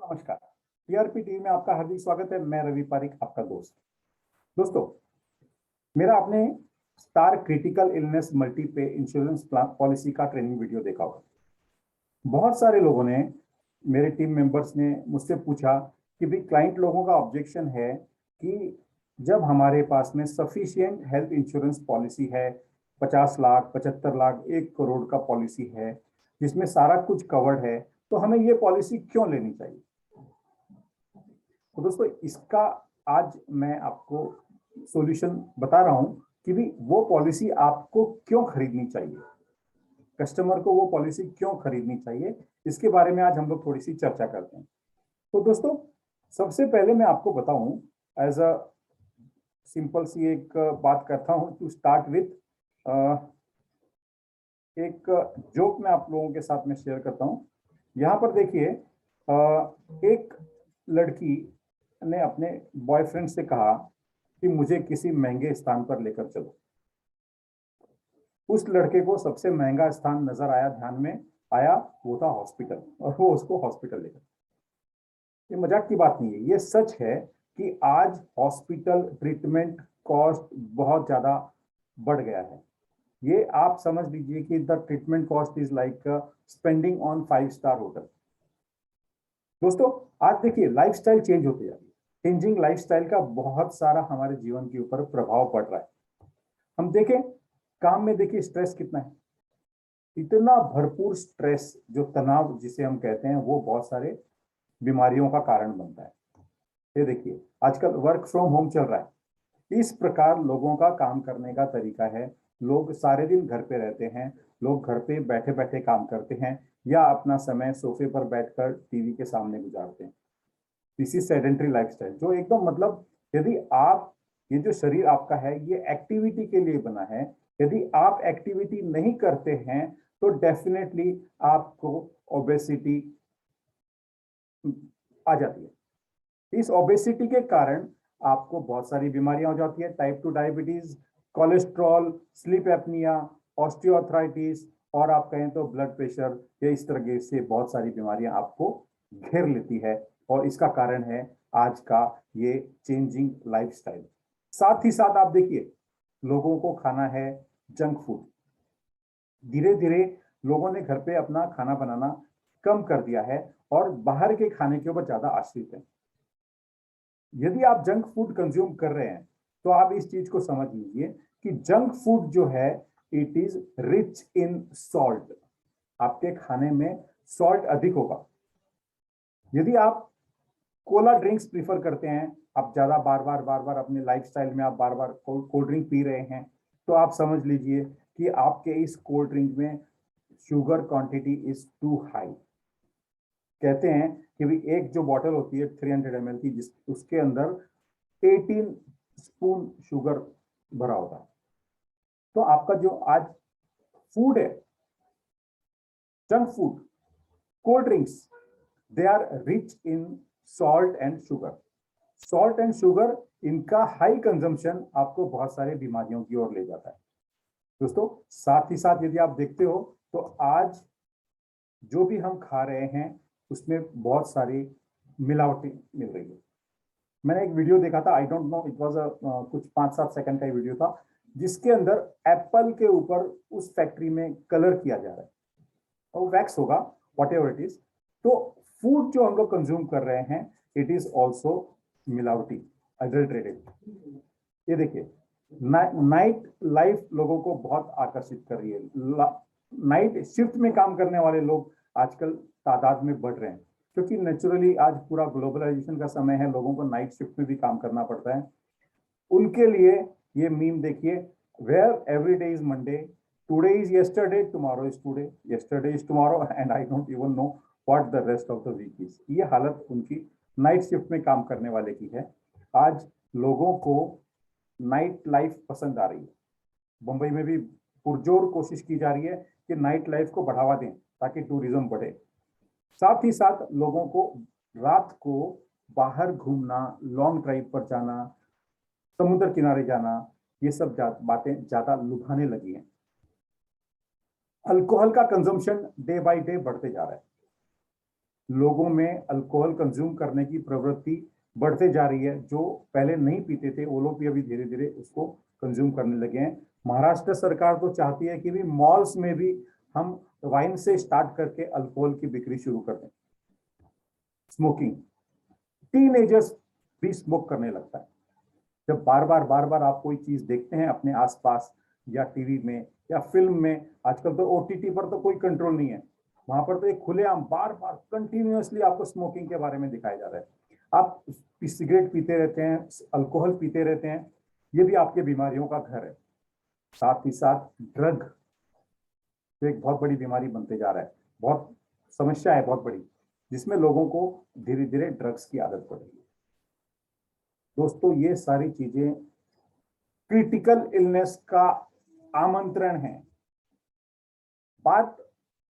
नमस्कार। TRP TV में आपका हार्दिक स्वागत है। मैं रवि पारिक, आपका दोस्त। दोस्तों, मेरा आपने स्टार क्रिटिकल इलनेस मल्टी पे इंश्योरेंस पॉलिसी का ट्रेनिंग वीडियो देखा होगा। बहुत सारे लोगों ने, मेरे टीम मेंबर्स ने मुझसे पूछा कि भाई क्लाइंट लोगों का ऑब्जेक्शन है कि जब हमारे पास में सफिशिएंट हेल्थ इंश्योरेंस पॉलिसी है, 50 लाख, 75 लाख, 1 करोड़ का पॉलिसी है जिसमें सारा कुछ कवर्ड है, तो हमें ये पॉलिसी क्यों लेनी चाहिए। तो दोस्तों, इसका आज मैं आपको सॉल्यूशन बता रहा हूं कि भी वो पॉलिसी आपको क्यों खरीदनी चाहिए, कस्टमर को वो पॉलिसी क्यों खरीदनी चाहिए, इसके बारे में आज हम लोग थोड़ी सी चर्चा करते हैं। तो दोस्तों, सबसे पहले मैं आपको बताऊं, एज अ सिंपल सी एक बात करता हूं टू स्टार्ट विथ। एक जोक मैं आप लोगों के साथ में शेयर करता हूं। यहाँ पर देखिए, एक लड़की ने अपने बॉयफ्रेंड से कहा कि मुझे किसी महंगे स्थान पर लेकर चलो। उस लड़के को सबसे महंगा स्थान नजर आया, ध्यान में आया, वो था हॉस्पिटल, और वो उसको हॉस्पिटल लेकर। ये मजाक की बात नहीं है, ये सच है कि आज हॉस्पिटल ट्रीटमेंट कॉस्ट बहुत ज्यादा बढ़ गया है। ये आप समझ लीजिए कि the treatment cost is like spending on 5 star hotel. दोस्तों, आज देखिए लाइफस्टाइल चेंज होते जा रही है। चेंजिंग लाइफस्टाइल का बहुत सारा हमारे जीवन के ऊपर प्रभाव पड़ रहा है। हम देखें, काम में देखिए स्ट्रेस कितना है। इतना भरपूर स्ट्रेस, जो तनाव जिसे हम कहते हैं, वो बहुत सारे बीमारियों का कारण बनता है। ये देखिए, आजकल वर्क फ्रॉम होम चल रहा है। इस प्रकार लोगों का काम करने का तरीका है। लोग सारे दिन घर पे रहते हैं, लोग घर पे बैठे बैठे काम करते हैं या अपना समय सोफे पर बैठकर टीवी के सामने गुजारते हैं। दिस इज सेडेंट्री लाइफस्टाइल, जो एकदम मतलब, यदि आप, ये जो शरीर आपका है ये एक्टिविटी के लिए बना है। यदि आप एक्टिविटी नहीं करते हैं तो डेफिनेटली आपको ओबेसिटी आ जाती है। इस ओबेसिटी के कारण आपको बहुत सारी बीमारियां हो जाती है, type 2 diabetes, cholesterol, sleep apnoea, osteoarthritis, और आप कहें तो ब्लड प्रेशर। ये इस तरह से बहुत सारी बीमारियां आपको घेर लेती है, और इसका कारण है आज का ये चेंजिंग लाइफस्टाइल। साथ ही साथ आप देखिए, लोगों को खाना है जंक फूड। धीरे धीरे लोगों ने घर पे अपना खाना बनाना कम कर दिया है और बाहर के खाने के ऊपर ज्यादा आश्रित है। यदि आप जंक फूड कंज्यूम कर रहे हैं तो आप इस चीज को समझ लीजिए कि जंक फूड जो है, it is rich in salt. आपके खाने में सॉल्ट अधिक होगा। यदि आप कोला ड्रिंक्स प्रीफर करते हैं, आप ज्यादा बार बार अपने लाइफस्टाइल में आप बार बार कोल्ड ड्रिंक पी रहे हैं, तो आप समझ लीजिए कि आपके इस कोल्ड ड्रिंक में sugar quantity is too high. कहते हैं कि भी एक जो बॉटल होती है 300 ml की, जिस उसके अंदर 18 स्पून शुगर भरा होता है। तो आपका जो आज फूड है, junk food, cold drinks, they are rich in salt and sugar. Salt and sugar, इनका हाई कंजम्पशन आपको बहुत सारे बीमारियों की ओर ले जाता है। दोस्तों, साथ ही साथ यदि आप देखते हो तो आज जो भी हम खा रहे हैं उसमें बहुत सारी मिलावटी मिल रही है। मैंने एक वीडियो देखा था, I don't know, it was कुछ 5-7 सेकंड का ही वीडियो था, जिसके अंदर एप्पल के ऊपर उस फैक्ट्री में कलर किया जा रहा है, और वैक्स होगा, वॉट एवर इट इज। तो फूड जो हम लोग कंज्यूम कर रहे हैं, इट इज ऑल्सो मिलावटी, अडल्ट्रेटेड। ये देखिए, नाइट लाइफ लोगों को बहुत आकर्षित कर रही है। नाइट शिफ्ट में काम करने वाले लोग आजकल तादाद में बढ़ रहे हैं, क्योंकि नेचुरली आज पूरा ग्लोबलाइजेशन का समय है, लोगों को नाइट शिफ्ट में भी काम करना पड़ता है। उनके लिए ये मीम देखिए, where every day is Monday, today is yesterday, tomorrow is today, yesterday is tomorrow, and I don't even know what the rest of the week is. ये हालत उनकी नाइट शिफ्ट में काम करने वाले की है। आज लोगों को नाइट लाइफ पसंद आ रही है। मुंबई में भी पुरजोर कोशिश की जा रही है कि नाइट लाइफ को बढ़ावा दें ताकि टूरिज्म बढ़े। साथ ही साथ लोगों को रात को बाहर घूमना, लॉन्ग ड्राइव पर जाना, समुद्र किनारे जाना, ये सब बातें ज्यादा लुभाने लगी हैं। अल्कोहल का कंजम्पशन डे बाय डे बढ़ते जा रहा है। लोगों में अल्कोहल कंज्यूम करने की प्रवृत्ति बढ़ते जा रही है। जो पहले नहीं पीते थे वो लोग भी अभी धीरे धीरे उसको कंज्यूम करने लगे हैं। महाराष्ट्र सरकार तो चाहती है कि भी मॉल्स में भी हम वाइन से स्टार्ट करके अल्कोहल की बिक्री शुरू कर दें। स्मोकिंग, टीनेजर्स भी स्मोक करने लगता है। जब बार बार आप कोई चीज देखते हैं अपने आसपास या टीवी में या फिल्म में, आजकल तो ओटीटी पर तो कोई कंट्रोल नहीं है, वहां पर तो एक खुलेआम बार बार कंटिन्यूअसली आपको स्मोकिंग के बारे में दिखाया जा रहा है। आप सिगरेट पीते रहते हैं, अल्कोहल पीते रहते हैं, ये भी आपके बीमारियों का घर है। साथ ही साथ ड्रग तो एक बहुत बड़ी बीमारी बनते जा रहा है, बहुत समस्या है बहुत बड़ी, जिसमें लोगों को धीरे धीरे ड्रग्स की आदत पड़ रही है। दोस्तों ये सारी चीजें क्रिटिकल इलनेस का आमंत्रण है। बात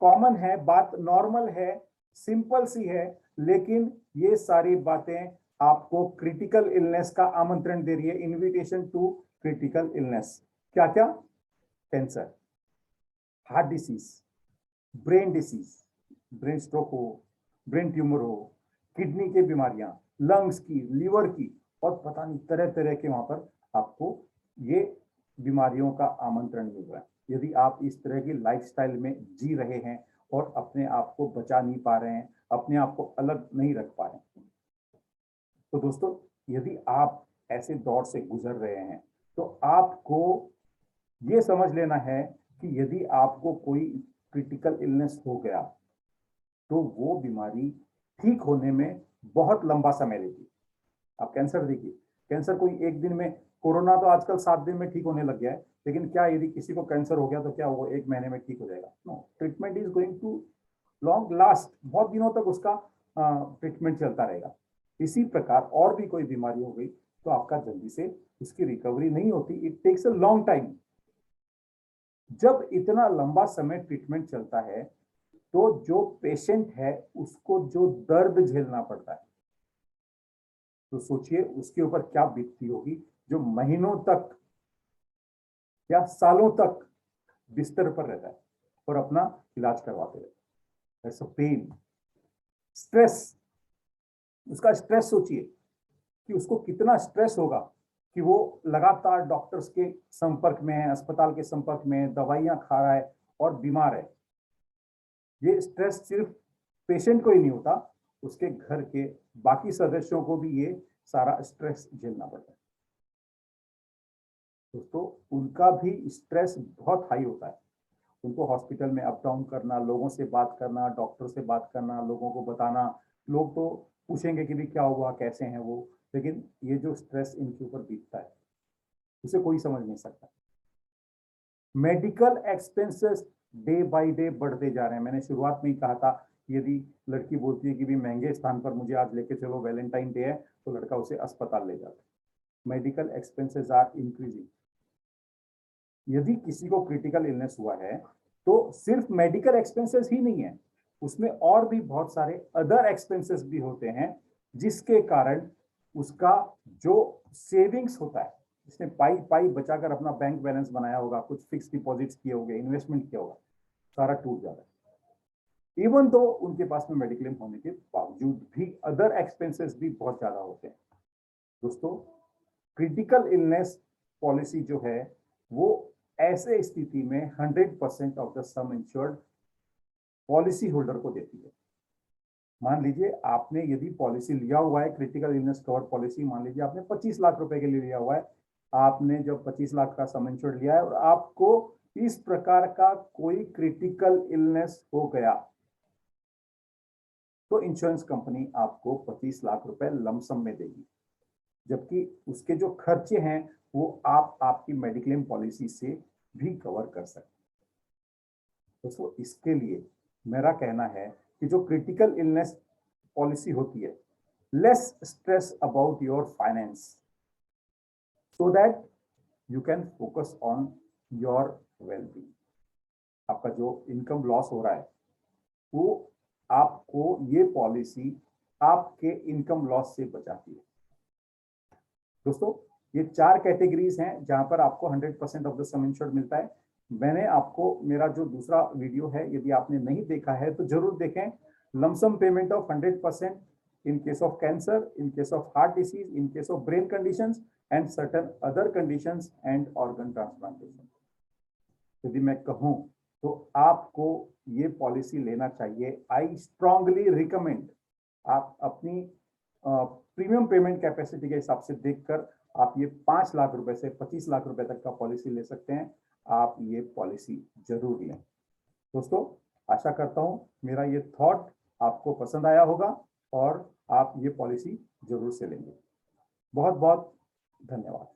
कॉमन है, बात नॉर्मल है, सिंपल सी है, लेकिन ये सारी बातें आपको क्रिटिकल इलनेस का आमंत्रण दे रही है, इनविटेशन टू क्रिटिकल इलनेस। क्या क्या? Cancer, heart disease, brain disease, brain stroke हो, ब्रेन ट्यूमर हो, किडनी की बीमारियां, लंग्स की, लिवर की, और पता नहीं तरह तरह के वहां पर आपको ये बीमारियों का आमंत्रण मिल रहा है। यदि आप इस तरह की लाइफस्टाइल में जी रहे हैं और अपने आप को बचा नहीं पा रहे हैं, अपने आप को अलग नहीं रख पा रहे हैं, तो दोस्तों यदि आप ऐसे दौर से गुजर रहे हैं तो आपको ये समझ लेना है कि यदि आपको कोई क्रिटिकल इलनेस हो गया तो वो बीमारी ठीक होने में बहुत लंबा समय लेगी। आप कैंसर देखिए, कैंसर कोई एक दिन में, कोरोना तो आजकल 7 दिन में ठीक होने लग गया है, लेकिन क्या यदि किसी को कैंसर हो गया तो क्या वो 1 महीने में ठीक हो जाएगा? No, treatment is going to long last, बहुत दिनों तक उसका ट्रीटमेंट चलता रहेगा। इसी प्रकार और भी कोई बीमारी हो गई तो आपका जल्दी से उसकी रिकवरी नहीं होती, it takes a long time. जब इतना लंबा समय ट्रीटमेंट चलता है तो जो पेशेंट है उसको जो दर्द झेलना पड़ता है, तो सोचिए उसके ऊपर क्या बीतती होगी, जो महीनों तक या सालों तक बिस्तर पर रहता है और अपना इलाज करवाते रहता है। पेन, स्ट्रेस, उसका स्ट्रेस सोचिए कि उसको कितना स्ट्रेस होगा कि वो लगातार डॉक्टर्स के संपर्क में है, अस्पताल के संपर्क में है, दवाइयां खा रहा है और बीमार है। ये स्ट्रेस सिर्फ पेशेंट को ही नहीं होता, उसके घर के बाकी सदस्यों को भी ये सारा स्ट्रेस झेलना पड़ता है। दोस्तों उनका भी स्ट्रेस बहुत हाई होता है। उनको हॉस्पिटल में अप डाउन करना, लोगों से बात करना, डॉक्टर से बात करना, लोगों को बताना, लोग तो पूछेंगे कि भी क्या हुआ, कैसे हैं वो, लेकिन ये जो स्ट्रेस इनके ऊपर बीतता है उसे कोई समझ नहीं सकता। Medical expenses day by day बढ़ते जा रहे हैं। मैंने शुरुआत में ही कहा था, यदि लड़की बोलती है कि भी महंगे स्थान पर मुझे आज लेके चलो, वैलेंटाइन डे है, तो लड़का उसे अस्पताल ले जाता है। Medical expenses are increasing. यदि किसी को क्रिटिकल इलनेस हुआ है तो सिर्फ मेडिकल एक्सपेंसेस ही नहीं है, उसमें और भी बहुत सारे अदर एक्सपेंसेस भी होते हैं, जिसके कारण उसका जो सेविंग्स होता है, जिसने पाई पाई बचाकर अपना बैंक बैलेंस बनाया होगा, कुछ फिक्स डिपॉजिट्स किए होंगे, इन्वेस्टमेंट किया होगा, सारा टूट जाता है। इवन तो उनके पास में मेडिक्लेम होने के बावजूद भी अदर एक्सपेंसेस भी बहुत ज्यादा होते हैं। दोस्तों क्रिटिकल इलनेस पॉलिसी जो है वो ऐसे स्थिति में 100% of the some insured policy holder को देती है। मान लीजिए आपने यदि पॉलिसी लिया हुआ है, क्रिटिकल इलनेस कवर पॉलिसी, मान लीजिए आपने 25 लाख रुपए के लिए लिया हुआ है, आपने जब 25 लाख का सम इंश्योर्ड लिया है और आपको इस प्रकार का कोई क्रिटिकल इलनेस हो गया, तो इंश्योरेंस कंपनी आपको 25 लाख रुपए लमसम में देगी, जबकि उसके जो खर्चे हैं वो आप आपकी मेडिक्लेम पॉलिसी से भी कवर कर सकते हैं। दोस्तों इसके लिए मेरा कहना है कि जो क्रिटिकल इलनेस पॉलिसी होती है, less stress about your finance so that you can focus on your wellbeing. आपका जो इनकम लॉस हो रहा है वो आपको ये पॉलिसी आपके इनकम लॉस से बचाती है। दोस्तों ये 4 कैटेगरीज हैं जहां पर आपको 100% ऑफ द सम इंश्योर्ड मिलता है। मैंने आपको मेरा जो दूसरा वीडियो है, यदि आपने नहीं देखा है तो जरूर देखें। lump sum payment of 100% in case of cancer, in case of heart disease, in case of brain conditions and certain other conditions and organ transplantation. यदि मैं कहूं तो आपको ये पॉलिसी लेना चाहिए. आई स्ट्रांगली रिकमेंड आप अपनी प्रीमियम पेमेंट कैपेसिटी के हिसाब से देखकर आप ये 5 लाख रुपए से 25 लाख रुपए तक का पॉलिसी ले सकते हैं. आप ये पॉलिसी जरूर लें. दोस्तों, आशा करता हूं मेरा ये थॉट आपको पसंद आया होगा और आप ये पॉलिसी जरूर से लेंगे. बहुत बहुत धन्यवाद.